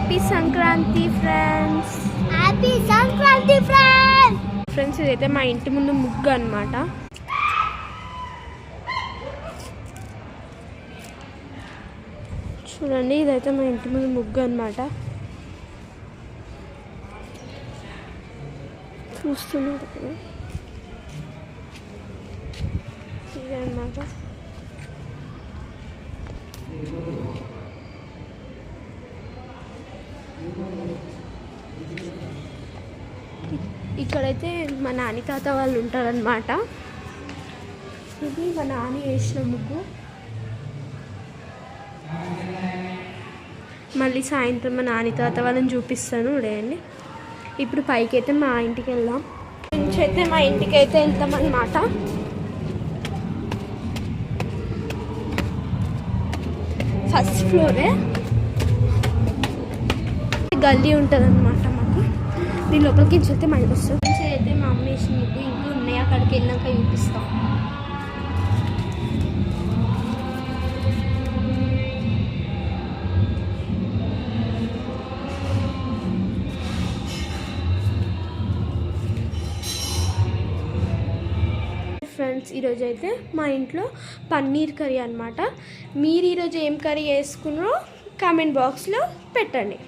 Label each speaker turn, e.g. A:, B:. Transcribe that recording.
A: Happy Sankranti friends.
B: Happy Sankranti friends.
A: Friends ఇదైతే మా ఇంటి ముందు ముగ్గు అన్నమాట. చూడండి, ఇదైతే మా ఇంటి ముందు ముగ్గు అన్నమాట. చూస్తున్నారు కదా, ఇదే అన్నమాట. ఇక్కడైతే మా నాని తాత వాళ్ళు ఉంటారనమాట. ఇది మా నాని వేసిన ముగ్గు. మళ్ళీ సాయంత్రం మా నాని తాత వాళ్ళని చూపిస్తాను, ఉడేయండి. ఇప్పుడు పైకి అయితే మా ఇంటికి వెళ్దాం. నుంచి అయితే మా ఇంటికి అయితే వెళ్తాం అన్నమాట. ఫస్ట్ ఫ్లోరే గల్లీ ఉంటుంది అనమాట మాకు. దీని లోపలికి వెళ్తే మళ్ళీ వస్తాం. అయితే మా అమ్మ వేసిన ముగ్గు ఇంట్లో ఉన్నాయి, అక్కడికి వెళ్ళాక చూపిస్తాం. ఫ్రెండ్స్, ఈరోజు అయితే మా ఇంట్లో పన్నీర్ కర్రీ అనమాట. మీరు ఈరోజు ఏం కర్రీ వేసుకున్నారో కామెంట్ బాక్స్లో పెట్టండి.